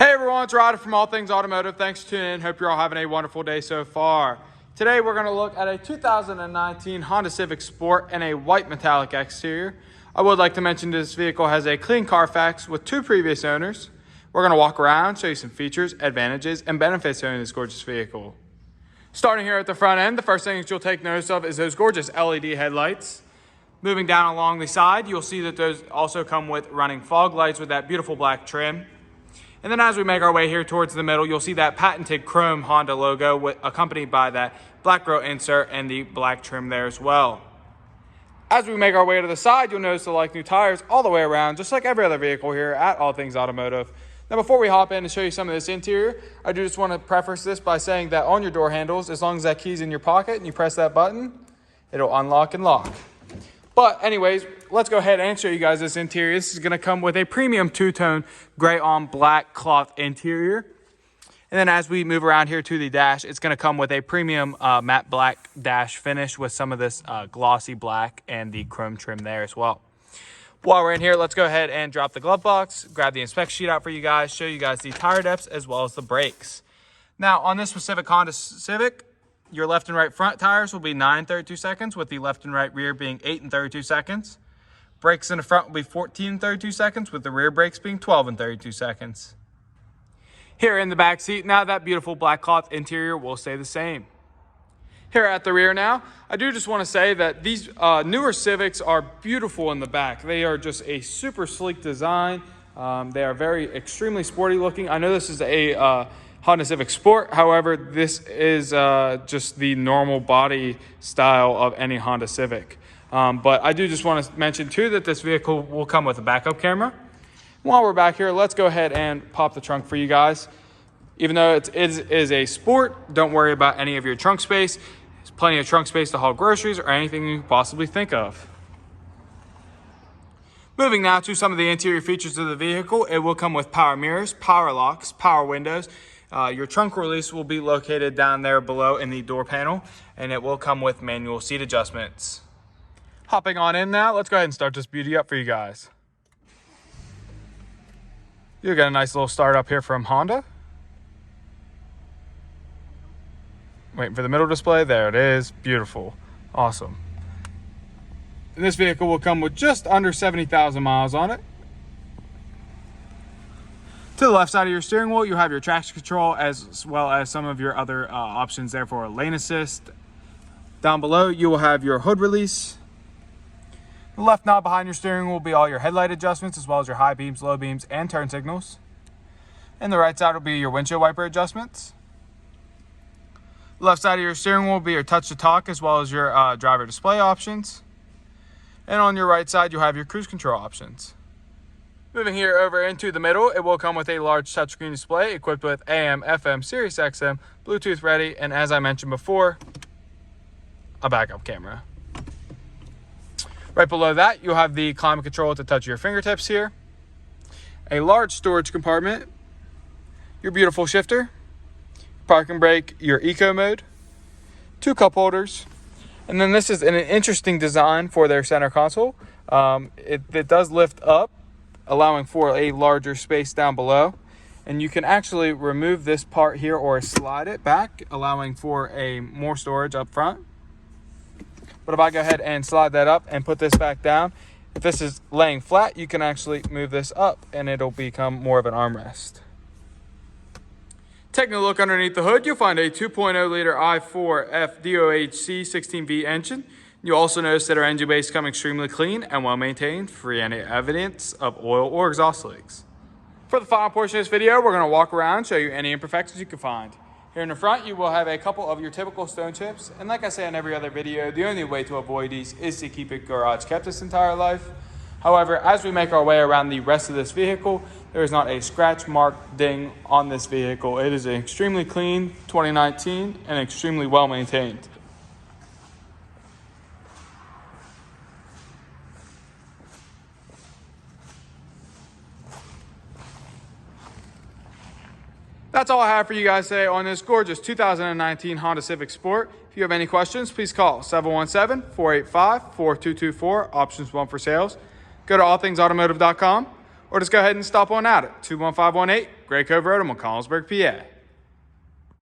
Hey everyone, it's Ryder from All Things Automotive. Thanks for tuning in. Hope you're all having a wonderful day so far. Today we're going to look at a 2019 Honda Civic Sport and a white metallic exterior. I would like to mention this vehicle has a clean CARFAX with 2 previous owners. We're going to walk around, show you some features, advantages, and benefits owning this gorgeous vehicle. Starting here at the front end, the first thing that you'll take notice of is those gorgeous LED headlights. Moving down along the side, you'll see that those also come with running fog lights with that beautiful black trim. And then as we make our way here towards the middle, you'll see that patented chrome Honda logo accompanied by that black grill insert and the black trim there as well. As we make our way to the side, you'll notice the like new tires all the way around, just like every other vehicle here at All Things Automotive. Now before we hop in and show you some of this interior, I do just want to preface this by saying that on your door handles, as long as that key's in your pocket and you press that button, it'll unlock and lock. But anyways, let's go ahead and show you guys this interior. This is going to come with a premium two-tone gray on black cloth interior. And then as we move around here to the dash, it's going to come with a premium matte black dash finish with some of this glossy black and the chrome trim there as well. While we're in here, let's go ahead and drop the glove box, grab the inspection sheet out for you guys, show you guys the tire depths as well as the brakes. Now on this specific Honda Civic, your left and right front tires will be 9.32 seconds, with the left and right rear being 8.32 seconds. Brakes in the front will be 14.32 seconds, with the rear brakes being 12.32 seconds. Here in the back seat, now that beautiful black cloth interior will stay the same. Here at the rear now, I do just want to say that these newer Civics are beautiful in the back. They are just a super sleek design. They are extremely sporty looking. I know this is a Honda Civic Sport. However, this is just the normal body style of any Honda Civic. But I do just want to mention too that this vehicle will come with a backup camera. While we're back here, let's go ahead and pop the trunk for you guys. Even though it is a Sport, don't worry about any of your trunk space. There's plenty of trunk space to haul groceries or anything you can possibly think of. Moving now to some of the interior features of the vehicle, it will come with power mirrors, power locks, power windows. Your trunk release will be located down there below in the door panel, and it will come with manual seat adjustments. Hopping on in now, let's go ahead and start this beauty up for you guys. You'll get a nice little start up here from Honda. Waiting for the middle display. There it is. Beautiful. Awesome. And this vehicle will come with just under 70,000 miles on it. To the left side of your steering wheel, you have your traction control as well as some of your other options there for lane assist. Down below, you will have your hood release. The left knob behind your steering wheel will be all your headlight adjustments as well as your high beams, low beams, and turn signals. And the right side will be your windshield wiper adjustments. The left side of your steering wheel will be your touch to talk as well as your driver display options. And on your right side, you'll have your cruise control options. Moving here over into the middle, it will come with a large touchscreen display equipped with AM, FM, Sirius XM, Bluetooth ready, and as I mentioned before, a backup camera. Right below that, you'll have the climate control at the touch of your fingertips here. A large storage compartment, your beautiful shifter, parking brake, your eco mode, 2 cup holders, and then this is an interesting design for their center console. It does lift up, allowing for a larger space down below, and you can actually remove this part here or slide it back, allowing for a more storage up front. But if I go ahead and slide that up and put this back down, if this is laying flat, you can actually move this up and it'll become more of an armrest. Taking a look underneath the hood, you'll find a 2.0 liter i4F DOHC 16V engine. You'll also notice that our engine base comes extremely clean and well maintained, free any evidence of oil or exhaust leaks. For the final portion of this video, we're going to walk around and show you any imperfections you can find. Here in the front, you will have a couple of your typical stone chips, and like I say in every other video, the only way to avoid these is to keep it garage kept this entire life. However, as we make our way around the rest of this vehicle, there is not a scratch, mark, ding on this vehicle. It is an extremely clean 2019 and extremely well maintained. That's all I have for you guys today on this gorgeous 2019 Honda Civic Sport. If you have any questions, please call 717-485-4224, options 1 for sales. Go to allthingsautomotive.com or just go ahead and stop on out at 21518 Gray Cove Road in McConnellsburg, PA.